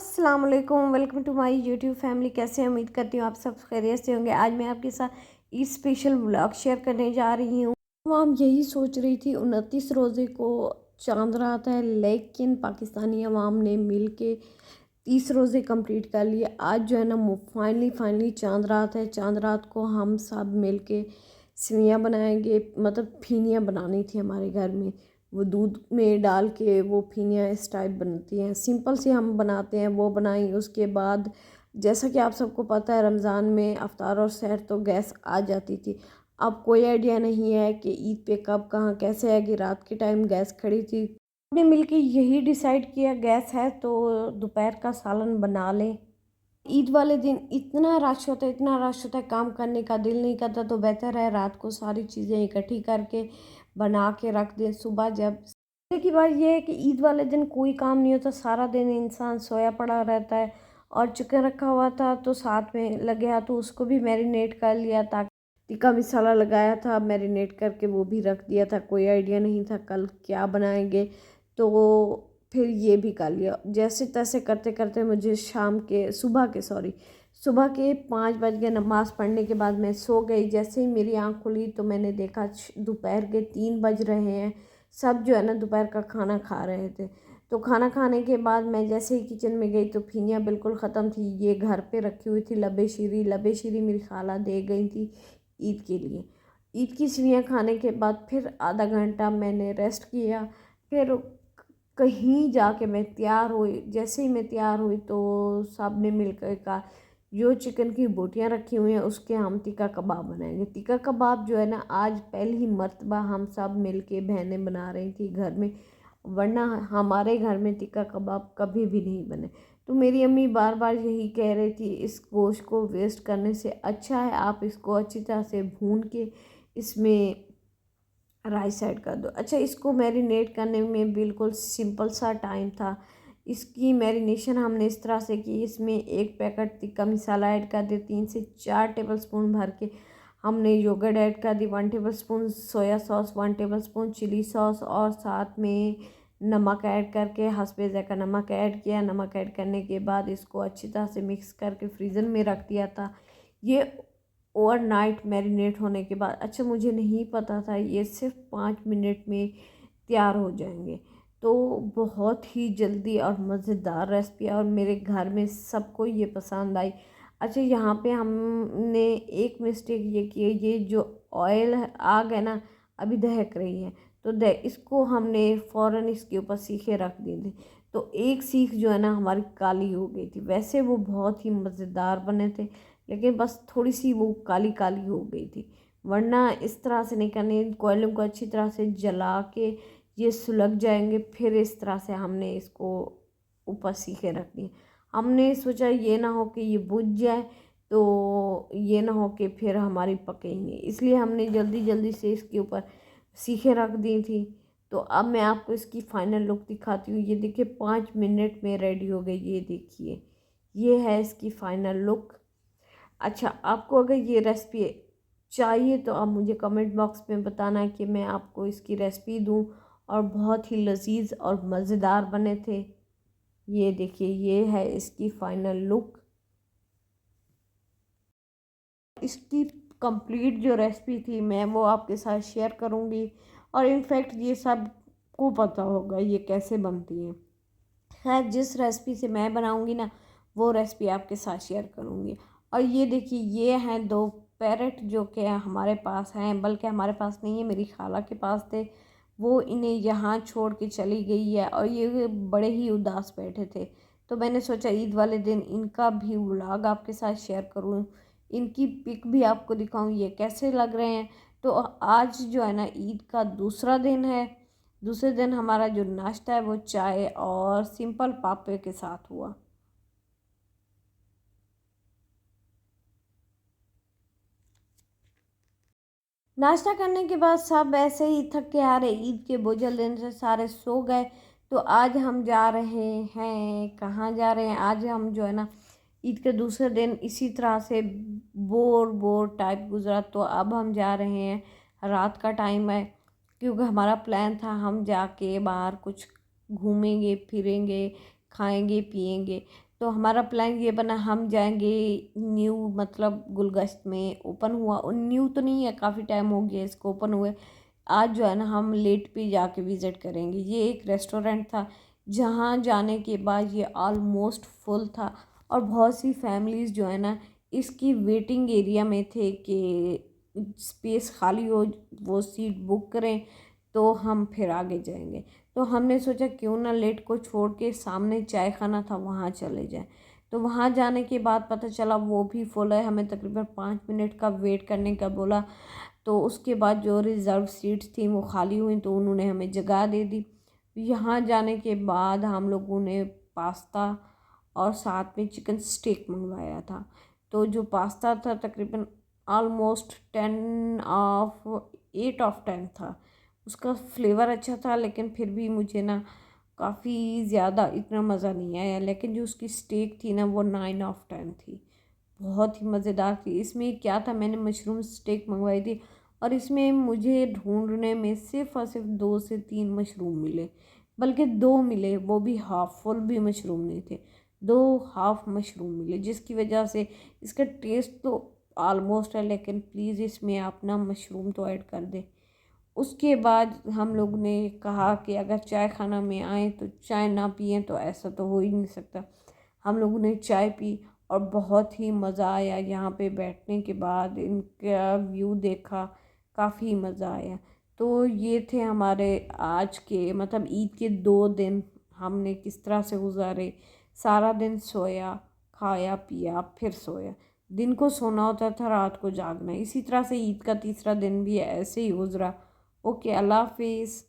अस्सलाम वालेकुम, welcome to my YouTube family. कैसे हैं? उम्मीद करती हूँ आप सब खैरियत से होंगे। आज मैं आपके साथ ईद स्पेशल व्लॉग शेयर करने जा रही हूँ। हम यही सोच रही थी 29 रोज़े को चांद रात है, लेकिन पाकिस्तानी अवाम ने मिल के 30 रोज़े कंप्लीट कर लिए। आज जो है ना फाइनली चांद रात है। चांद रात को हम सब मिल के सेवइयाँ बनाएंगे, मतलब फीनियाँ बनानी थी हमारे घर में। वो दूध में डाल के वो फीनियाँ इस टाइप बनती हैं, सिंपल सी हम बनाते हैं, वो बनाई। उसके बाद जैसा कि आप सबको पता है, रमज़ान में अफ्तार और सहर तो गैस आ जाती थी। अब कोई आइडिया नहीं है कि ईद पे कब कहाँ कैसे आएगी। रात के टाइम गैस खड़ी थी, हमने मिलके यही डिसाइड किया गैस है तो दोपहर का सालन बना लें। ईद वाले दिन इतना रश होता है, इतना रश होता है, काम करने का दिल नहीं करता। तो बेहतर है रात को सारी चीज़ें इकट्ठी करके बना के रख दें। सुबह जब की बात यह है कि ईद वाले दिन कोई काम नहीं होता, सारा दिन इंसान सोया पड़ा रहता है। और चिकन रखा हुआ था तो साथ में लगे हाथ तो उसको भी मैरिनेट कर लिया, ताकि टिक्का मसाला लगाया था मैरिनेट करके वो भी रख दिया था। कोई आइडिया नहीं था कल क्या बनाएंगे, तो फिर ये भी कर लिया। जैसे तैसे करते करते मुझे सुबह के 5 बज गए। नमाज़ पढ़ने के बाद मैं सो गई। जैसे ही मेरी आँख खुली तो मैंने देखा दोपहर के 3 बज रहे हैं। सब जो है ना दोपहर का खाना खा रहे थे। तो खाना खाने के बाद मैं जैसे ही किचन में गई तो फिनिया बिल्कुल ख़त्म थी। ये घर पे रखी हुई थी लबे शीरी मेरी खाला दे गई थी ईद के लिए। ईद की सेवइयाँ खाने के बाद फिर आधा घंटा मैंने रेस्ट किया। फिर कहीं जाके मैं तैयार हुई। जैसे ही मैं तैयार हुई तो सब ने मिलकर कहा जो चिकन की बोटियाँ रखी हुई हैं उसके हम टिक्का कबाब बनाएंगे। टिक्का कबाब जो है ना आज पहली मर्तबा हम सब मिल के बहनें बना रही थी घर में, वरना हमारे घर में टिक्का कबाब कभी भी नहीं बने। तो मेरी अम्मी बार बार यही कह रही थी इस गोश्त को वेस्ट करने से अच्छा है आप इसको अच्छी तरह से भून के इसमें राइस ऐड कर दो। अच्छा, इसको मैरिनेट करने में बिल्कुल सिंपल सा टाइम था। इसकी मैरिनेशन हमने इस तरह से की, इसमें एक पैकेट टिक्का मसाला ऐड कर दिया, 3 से 4 टेबलस्पून भर के हमने योगर्ट ऐड कर दी, 1 tablespoon soya sauce, 1 tablespoon chilli sauce और साथ में नमक ऐड करके हस्बे ज़ायक़ा नमक ऐड किया। नमक ऐड करने के बाद इसको अच्छी तरह से मिक्स करके फ्रीज़र में रख दिया था। ये ओवरनाइट मैरिनेट होने के बाद, अच्छा मुझे नहीं पता था ये सिर्फ 5 मिनट में तैयार हो जाएंगे। तो बहुत ही जल्दी और मज़ेदार रेसिपी है और मेरे घर में सबको ये पसंद आई। अच्छा, यहाँ पे हमने एक मिस्टेक ये की है, ये जो ऑयल आग है ना अभी दहक रही है, तो इसको हमने फ़ौरन इसके ऊपर सीखे रख दिए थे। तो एक सीख जो है ना हमारी काली हो गई थी। वैसे वो बहुत ही मज़ेदार बने थे, लेकिन बस थोड़ी सी वो काली काली हो गई थी। वरना इस तरह से नहीं करनी, कोयलों को अच्छी तरह से जला के ये सुलग जाएंगे। फिर इस तरह से हमने इसको ऊपर सीखे रख दिए। हमने सोचा ये ना हो कि ये बुझ जाए, तो ये ना हो कि फिर हमारी पके ही नहीं, इसलिए हमने जल्दी जल्दी से इसके ऊपर सीखे रख दी थी। तो अब मैं आपको इसकी फ़ाइनल लुक दिखाती हूँ। ये देखिए 5 मिनट में रेडी हो गई। ये देखिए ये है इसकी फ़ाइनल लुक। अच्छा, आपको अगर ये रेसिपी चाहिए तो आप मुझे कमेंट बॉक्स में बताना कि मैं आपको इसकी रेसिपी दूं। और बहुत ही लजीज और मज़ेदार बने थे। ये देखिए ये है इसकी फ़ाइनल लुक। इसकी कंप्लीट जो रेसिपी थी मैं वो आपके साथ शेयर करूंगी। और इनफैक्ट ये सब को पता होगा ये कैसे बनती है। खैर, जिस रेसिपी से मैं बनाऊंगी ना वो रेसिपी आपके साथ शेयर करूंगी। और ये देखिए ये हैं 2 पैरट जो कि हमारे पास हैं, बल्कि हमारे पास नहीं है, मेरी खाला के पास थे। वो इन्हें यहाँ छोड़ के चली गई है और ये बड़े ही उदास बैठे थे। तो मैंने सोचा ईद वाले दिन इनका भी व्लॉग आपके साथ शेयर करूँ, इनकी पिक भी आपको दिखाऊँ ये कैसे लग रहे हैं। तो आज जो है ना ईद का दूसरा दिन है। दूसरे दिन हमारा जो नाश्ता है वो चाय और सिंपल पापे के साथ हुआ। नाश्ता करने के बाद सब ऐसे ही थक के आ रहे, ईद के बोझल दिन से सारे सो गए। तो आज हम जा रहे हैं, कहाँ जा रहे हैं, आज हम जो है ना ईद के दूसरे दिन इसी तरह से बोर बोर टाइप गुजरा। तो अब हम जा रहे हैं, रात का टाइम है, क्योंकि हमारा प्लान था हम जाके बाहर कुछ घूमेंगे फिरेंगे खाएंगे पिएंगे। तो हमारा प्लान ये बना हम जाएंगे न्यू, मतलब गुलगश्त में ओपन हुआ, और न्यू तो नहीं है, काफ़ी टाइम हो गया इसको ओपन हुए। आज जो है ना हम लेट पे जाके विज़िट करेंगे। ये एक रेस्टोरेंट था जहाँ जाने के बाद ये ऑलमोस्ट फुल था, और बहुत सी फैमिलीज़ जो है ना इसकी वेटिंग एरिया में थे कि स्पेस खाली हो, वो सीट बुक करें तो हम फिर आगे जाएंगे। तो हमने सोचा क्यों ना लेट को छोड़ के सामने चाय खाना था वहाँ चले जाएं। तो वहाँ जाने के बाद पता चला वो भी फुल है, हमें तकरीबन 5 मिनट का वेट करने का बोला। तो उसके बाद जो रिज़र्व सीट्स थी वो खाली हुई तो उन्होंने हमें जगह दे दी। यहाँ जाने के बाद हम लोगों ने पास्ता और साथ में चिकन स्टेक मंगवाया था। तो जो पास्ता था तकरीबन ऑलमोस्ट 8 ऑफ 10 था। उसका फ्लेवर अच्छा था, लेकिन फिर भी मुझे ना काफ़ी ज़्यादा इतना मज़ा नहीं आया। लेकिन जो उसकी स्टेक थी ना वो 9 ऑफ 10 थी, बहुत ही मज़ेदार थी। इसमें क्या था, मैंने मशरूम स्टेक मंगवाई थी और इसमें मुझे ढूंढने में सिर्फ़ और सिर्फ 2 से 3 मशरूम मिले, बल्कि 2 मिले, वो भी हाफ़, फुल भी मशरूम नहीं थे, 2 हाफ़ मशरूम मिले, जिसकी वजह से इसका टेस्ट तो ऑलमोस्ट है, लेकिन प्लीज़ इसमें आप ना मशरूम तो ऐड कर दें। उसके बाद हम लोग ने कहा कि अगर चाय खाना में आए तो चाय ना पिएं तो ऐसा तो हो ही नहीं सकता। हम लोगों ने चाय पी और बहुत ही मज़ा आया। यहाँ पे बैठने के बाद इनका व्यू देखा, काफ़ी मज़ा आया। तो ये थे हमारे आज के, मतलब ईद के 2 दिन हमने किस तरह से गुजारे। सारा दिन सोया, खाया पिया, फिर सोया। दिन को सोना होता था, रात को जागना। इसी तरह से ईद का तीसरा दिन भी ऐसे ही गुजरा। ओके, अल्लाह हाफिज़।